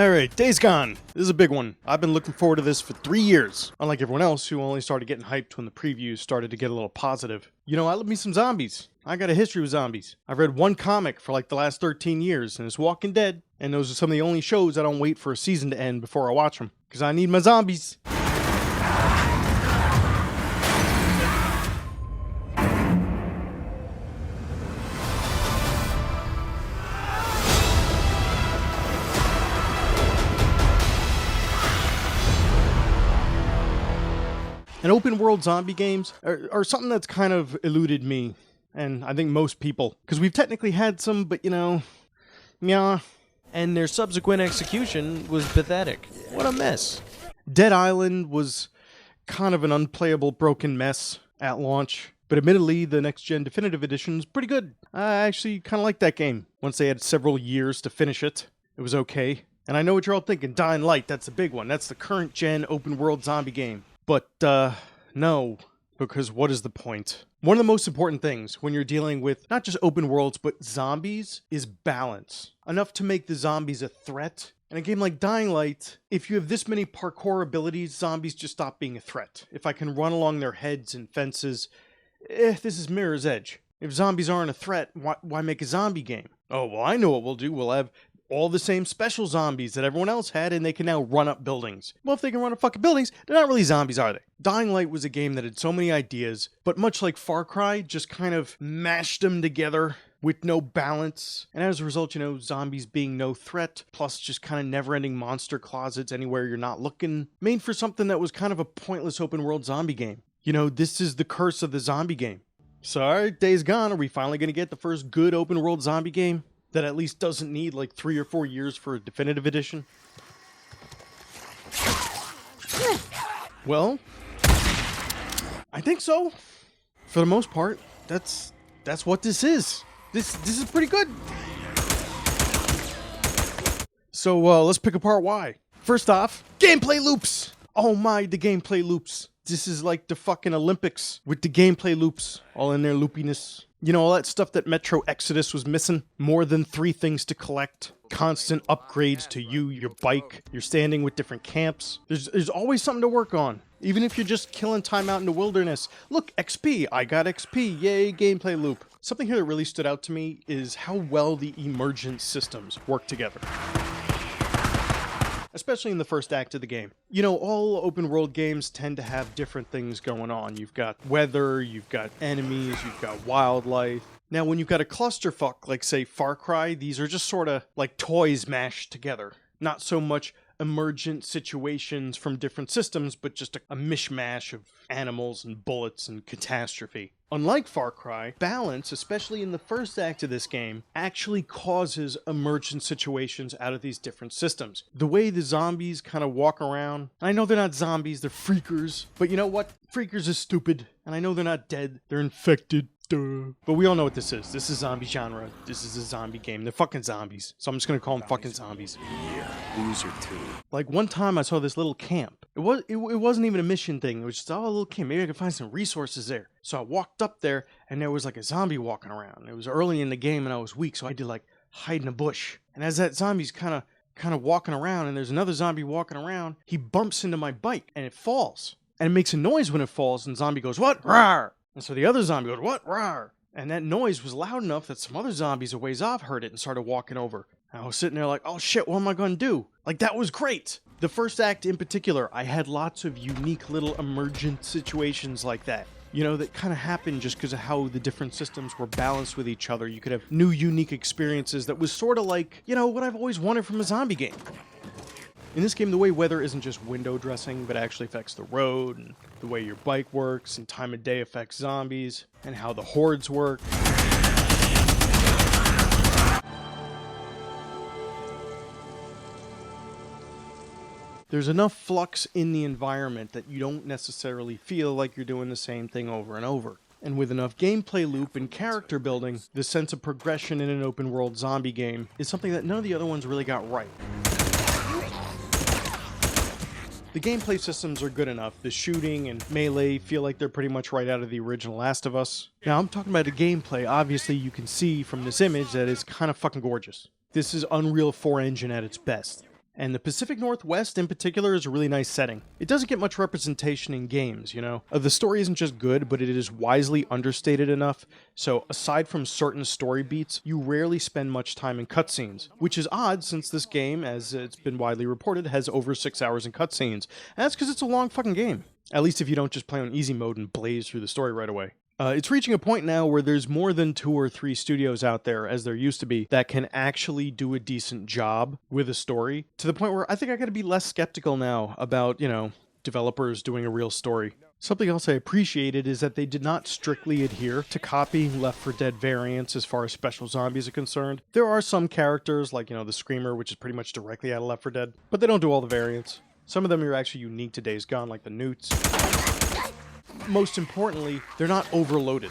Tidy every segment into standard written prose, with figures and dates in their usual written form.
Alright, Days Gone. This is a big one. I've been looking forward to this for 3 years. Unlike everyone else who only started getting hyped when the previews started to get a little positive. You know, I love me some zombies. I got a history with zombies. I've read one comic for like the last 13 years, and it's Walking Dead. And those are some of the only shows I don't wait for a season to end before I watch them. Because I need my zombies. And open world zombie games are something that's kind of eluded me, and I think most people, because we've technically had some, but you know, yeah. And their subsequent execution was pathetic. What a mess. Dead Island was kind of an unplayable broken mess at launch, but admittedly the next gen definitive edition is pretty good. I actually kind of like that game. Once they had several years to finish it, it was okay. And I know what you're all thinking, Dying Light, that's the big one. That's the current gen open world zombie game. But, no, because what is the point? One of the most important things when you're dealing with not just open worlds, but zombies is balance. Enough to make the zombies a threat. In a game like Dying Light, if you have this many parkour abilities, zombies just stop being a threat. If I can run along their heads and fences, this is Mirror's Edge. If zombies aren't a threat, why make a zombie game? Oh, well, I know what we'll do. We'll have all the same special zombies that everyone else had, and they can now run up buildings. Well, if they can run up fucking buildings, they're not really zombies, are they? Dying Light was a game that had so many ideas, but much like Far Cry, just kind of mashed them together with no balance. And as a result, you know, zombies being no threat, plus just kind of never-ending monster closets anywhere you're not looking, made for something that was kind of a pointless open-world zombie game. You know, this is the curse of the zombie game. So, alright, Days Gone, are we finally going to get the first good open-world zombie game that at least doesn't need like 3 or 4 years for a definitive edition? Well, I think so. For the most part, that's what this is. This is pretty good. So let's pick apart why. First off, gameplay loops. Oh my, the gameplay loops. This is like the fucking Olympics with the gameplay loops all in their loopiness. You know, all that stuff that Metro Exodus was missing? More than 3 things to collect. Constant upgrades to you, your bike. You're standing with different camps. There's always something to work on. Even if you're just killing time out in the wilderness. Look, XP. I got XP. Yay, gameplay loop. Something here that really stood out to me is how well the emergent systems work together. Especially in the first act of the game. You know, all open world games tend to have different things going on. You've got weather, you've got enemies, you've got wildlife. Now, when you've got a clusterfuck, like say Far Cry, these are just sort of like toys mashed together. Not so much emergent situations from different systems, but just a mishmash of animals and bullets and catastrophe. Unlike Far Cry, balance, especially in the first act of this game, actually causes emergent situations out of these different systems. The way the zombies kind of walk around, I know they're not zombies, they're freakers, but you know what? Freakers is stupid, and I know they're not dead, they're infected. Duh. But we all know what this is. This is zombie genre. This is a zombie game. They're fucking zombies. So I'm just gonna call them fucking zombies. Yeah, loser too. Like one time I saw this little camp. It wasn't even a mission thing. It was just, oh, a little camp. Maybe I could find some resources there. So I walked up there and there was like a zombie walking around. It was early in the game and I was weak, so I did like hide in a bush. And as that zombie's kind of walking around and there's another zombie walking around, he bumps into my bike and it falls. And it makes a noise when it falls and the zombie goes, "What? Rawr!" And so the other zombie goes, "What? Rawr!" And that noise was loud enough that some other zombies a ways off heard it and started walking over. And I was sitting there like, oh shit, what am I going to do? Like, that was great. The first act in particular, I had lots of unique little emergent situations like that. You know, that kind of happened just because of how the different systems were balanced with each other. You could have new unique experiences that was sort of like, you know, what I've always wanted from a zombie game. In this game, the way weather isn't just window dressing, but actually affects the road, and the way your bike works, and time of day affects zombies, and how the hordes work. There's enough flux in the environment that you don't necessarily feel like you're doing the same thing over and over. And with enough gameplay loop and character building, the sense of progression in an open world zombie game is something that none of the other ones really got right. The gameplay systems are good enough. The shooting and melee feel like they're pretty much right out of the original Last of Us. Now, I'm talking about the gameplay. Obviously, you can see from this image that it's kind of fucking gorgeous. This is Unreal 4 engine at its best. And the Pacific Northwest in particular is a really nice setting. It doesn't get much representation in games, you know? The story isn't just good, but it is wisely understated enough, so aside from certain story beats, you rarely spend much time in cutscenes, which is odd since this game, as it's been widely reported, has over 6 hours in cutscenes. And that's because it's a long fucking game. At least if you don't just play on easy mode and blaze through the story right away. It's reaching a point now where there's more than 2 or 3 studios out there, as there used to be, that can actually do a decent job with a story, to the point where I think I gotta be less skeptical now about, you know, developers doing a real story. Something else I appreciated is that they did not strictly adhere to copying Left 4 Dead variants as far as special zombies are concerned. There are some characters, like, you know, the Screamer, which is pretty much directly out of Left 4 Dead, but they don't do all the variants. Some of them are actually unique to Days Gone, like the Newts. Most importantly, they're not overloaded.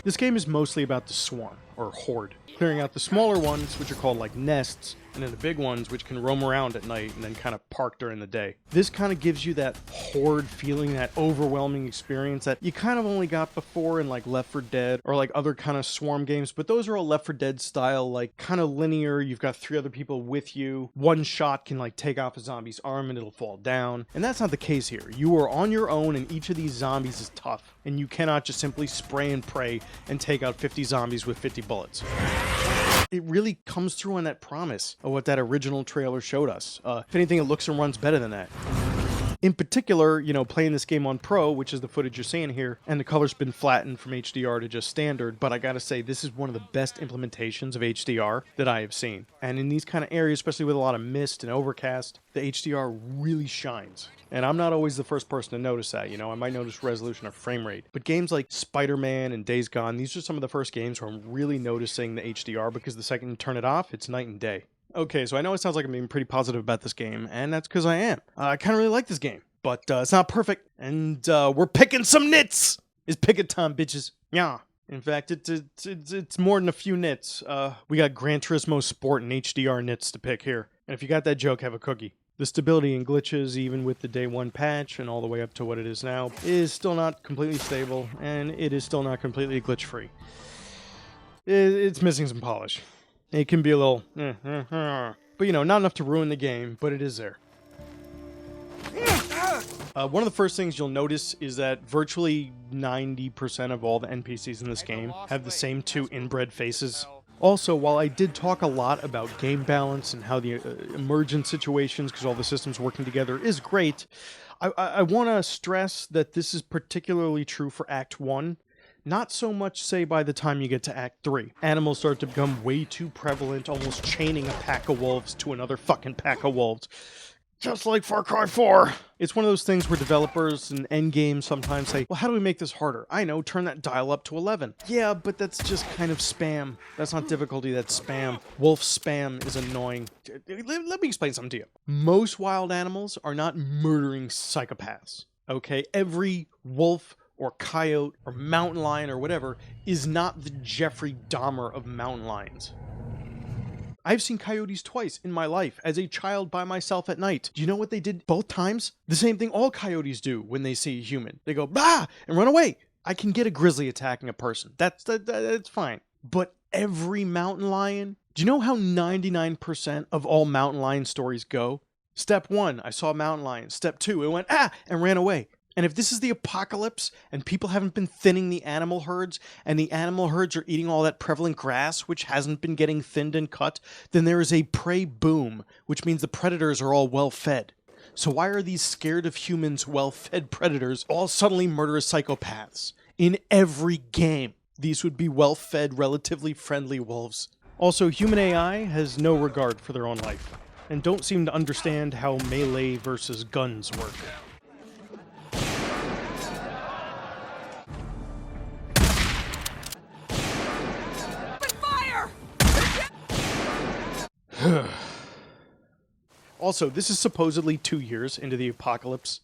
This game is mostly about the swarm, or horde, clearing out the smaller ones, which are called like nests, and then the big ones, which can roam around at night and then kind of park during the day. This kind of gives you that horde feeling, that overwhelming experience that you kind of only got before in like Left 4 Dead or like other kind of swarm games, but those are all Left 4 Dead style, like kind of linear. You've got 3 other people with you. One shot can like take off a zombie's arm and it'll fall down. And that's not the case here. You are on your own and each of these zombies is tough, and you cannot just simply spray and pray and take out 50 zombies with 50 bullets. It really comes through on that promise of what that original trailer showed us. If anything, it looks and runs better than that. In particular, you know, playing this game on Pro, which is the footage you're seeing here, and the color's been flattened from HDR to just standard, but I gotta say, this is one of the best implementations of HDR that I have seen. And in these kind of areas, especially with a lot of mist and overcast, the HDR really shines. And I'm not always the first person to notice that, you know, I might notice resolution or frame rate. But games like Spider-Man and Days Gone, these are some of the first games where I'm really noticing the HDR, because the second you turn it off, it's night and day. Okay, so I know it sounds like I'm being pretty positive about this game, and that's because I am. I kind of really like this game, but it's not perfect, and we're picking some nits! It's pick it time, bitches. Yeah. In fact, it's more than a few nits. We got Gran Turismo Sport and HDR nits to pick here. And if you got that joke, have a cookie. The stability and glitches, even with the day 1 patch and all the way up to what it is now, is still not completely stable, and it is still not completely glitch-free. It's missing some polish. It can be a little, but you know, not enough to ruin the game, but it is there. One of the first things you'll notice is that virtually 90% of all the NPCs in this game have the same 2 inbred faces. Also, while I did talk a lot about game balance and how the emergent situations, because all the systems working together, is great, I want to stress that this is particularly true for Act 1. Not so much, say, by the time you get to Act 3. Animals start to become way too prevalent, almost chaining a pack of wolves to another fucking pack of wolves. Just like Far Cry 4. It's one of those things where developers and endgames sometimes say, well, how do we make this harder? I know, turn that dial up to 11. Yeah, but that's just kind of spam. That's not difficulty, that's spam. Wolf spam is annoying. Let me explain something to you. Most wild animals are not murdering psychopaths, okay? Every wolf or coyote or mountain lion or whatever is not the Jeffrey Dahmer of mountain lions. I've seen coyotes twice in my life, as a child by myself at night. Do you know what they did both times? The same thing all coyotes do when they see a human. They go, bah, and run away. I can get a grizzly attacking a person. That's fine. But every mountain lion, do you know how 99% of all mountain lion stories go? Step 1, I saw a mountain lion. Step 2, it went, and ran away. And if this is the apocalypse, and people haven't been thinning the animal herds, and the animal herds are eating all that prevalent grass, which hasn't been getting thinned and cut, then there is a prey boom, which means the predators are all well-fed. So why are these scared of humans, well-fed predators all suddenly murderous psychopaths? In every game, these would be well-fed, relatively friendly wolves. Also, human AI has no regard for their own life, and don't seem to understand how melee versus guns work. Also, this is supposedly 2 years into the apocalypse.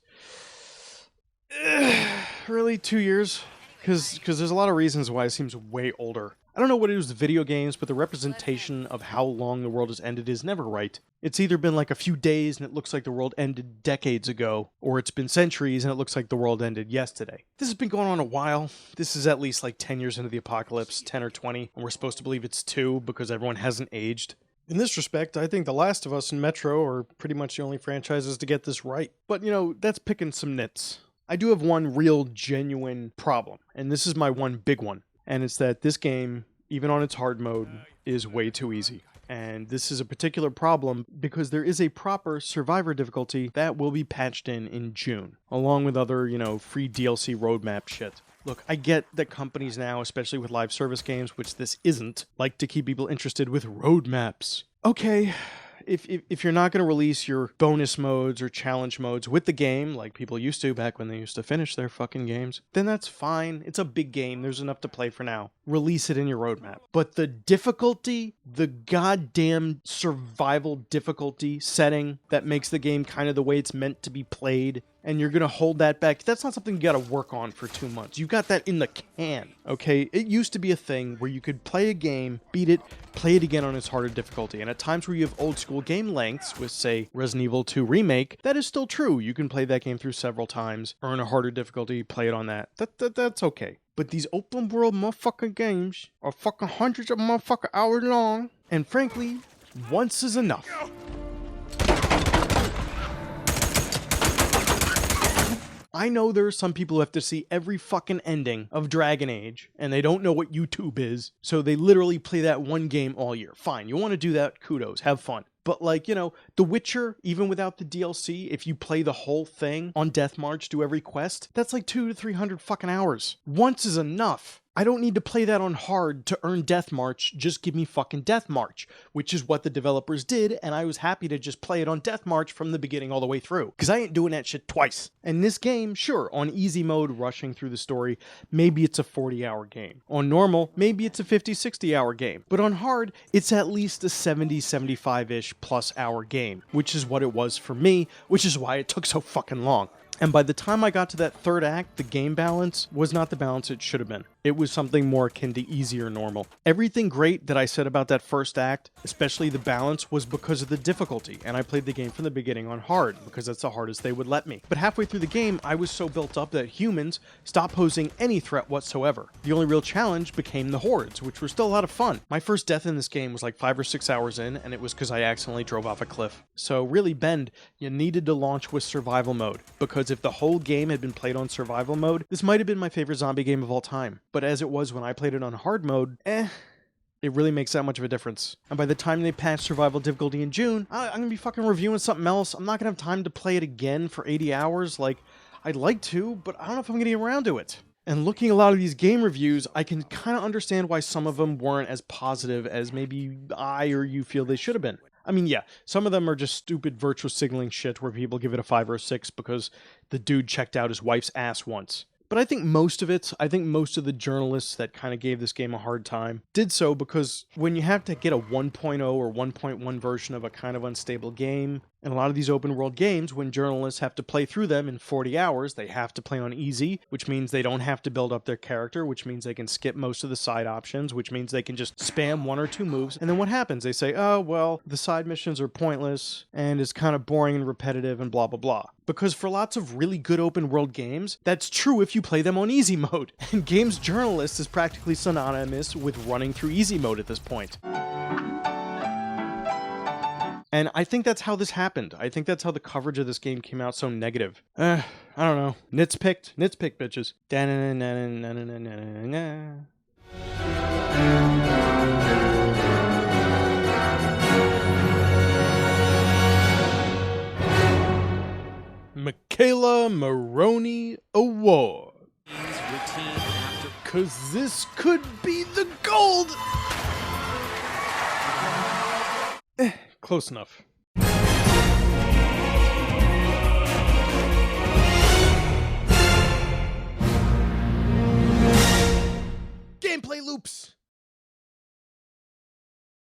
Really, 2 years? Because there's a lot of reasons why it seems way older. I don't know what it is with video games, but the representation of how long the world has ended is never right. It's either been like a few days and it looks like the world ended decades ago, or it's been centuries and it looks like the world ended yesterday. This has been going on a while. This is at least like 10 years into the apocalypse, 10 or 20, and we're supposed to believe it's 2 because everyone hasn't aged. In this respect, I think The Last of Us and Metro are pretty much the only franchises to get this right. But, that's picking some nits. I do have one real, genuine problem, and this is my one big one. And it's that this game, even on its hard mode, is way too easy. And this is a particular problem because there is a proper Survivor difficulty that will be patched in June, along with other, free DLC roadmap shit. Look, I get that companies now, especially with live service games, which this isn't, like to keep people interested with roadmaps. Okay, if you're not going to release your bonus modes or challenge modes with the game, like people used to back when they used to finish their fucking games, then that's fine. It's a big game. There's enough to play for now. Release it in your roadmap. But the difficulty, the goddamn survival difficulty setting that makes the game kind of the way it's meant to be played, and you're going to hold that back, that's not something you got to work on for 2 months. You got that in the can, okay? It used to be a thing where you could play a game, beat it, play it again on its harder difficulty. And at times where you have old school game lengths with, say, Resident Evil 2 Remake, that is still true. You can play that game through several times, earn a harder difficulty, play it on that. That's okay. But these open world motherfucking games are fucking hundreds of motherfucking hours long, and frankly, once is enough. I know there are some people who have to see every fucking ending of Dragon Age, and they don't know what YouTube is, so they literally play that one game all year. Fine, you want to do that, kudos, have fun. But The Witcher, even without the DLC, if you play the whole thing on Death March, do every quest, that's like 200 to 300 fucking hours. Once is enough. I don't need to play that on hard to earn Death March, just give me fucking Death March, which is what the developers did, and I was happy to just play it on Death March from the beginning all the way through, because I ain't doing that shit twice. And this game, sure, on easy mode, rushing through the story, maybe it's a 40-hour game. On normal, maybe it's a 50-60 hour game. But on hard, it's at least a 70-75-ish plus hour game, which is what it was for me, which is why it took so fucking long. And by the time I got to that third act, the game balance was not the balance it should have been. It was something more akin to easy or normal. Everything great that I said about that first act, especially the balance, was because of the difficulty, and I played the game from the beginning on hard, because that's the hardest they would let me. But halfway through the game, I was so built up that humans stopped posing any threat whatsoever. The only real challenge became the hordes, which were still a lot of fun. My first death in this game was like 5 or 6 hours in, and it was because I accidentally drove off a cliff. So really, Bend, you needed to launch with survival mode, because if the whole game had been played on survival mode, this might have been my favorite zombie game of all time. But as it was when I played it on hard mode, it really makes that much of a difference. And by the time they patch survival difficulty in June, I'm gonna be fucking reviewing something else. I'm not gonna have time to play it again for 80 hours. Like, I'd like to, but I don't know if I'm gonna get around to it. And looking at a lot of these game reviews, I can kind of understand why some of them weren't as positive as maybe I or you feel they should have been. I mean, yeah, some of them are just stupid virtual signaling shit where people give it a 5 or a 6 because the dude checked out his wife's ass once. But I think most of the journalists that kind of gave this game a hard time did so because when you have to get a 1.0 or 1.1 version of a kind of unstable game, and a lot of these open world games, when journalists have to play through them in 40 hours, they have to play on easy, which means they don't have to build up their character, which means they can skip most of the side options, which means they can just spam 1 or 2 moves. And then what happens? They say, oh, well, the side missions are pointless and it's kind of boring and repetitive and blah, blah, blah. Because for lots of really good open world games, that's true if you play them on easy mode. And games journalist is practically synonymous with running through easy mode at this point. And I think that's how this happened. I think that's how the coverage of this game came out so negative. I don't know. Nits picked, bitches. Michaela Maroney Award. Cause this could be the gold! Close enough.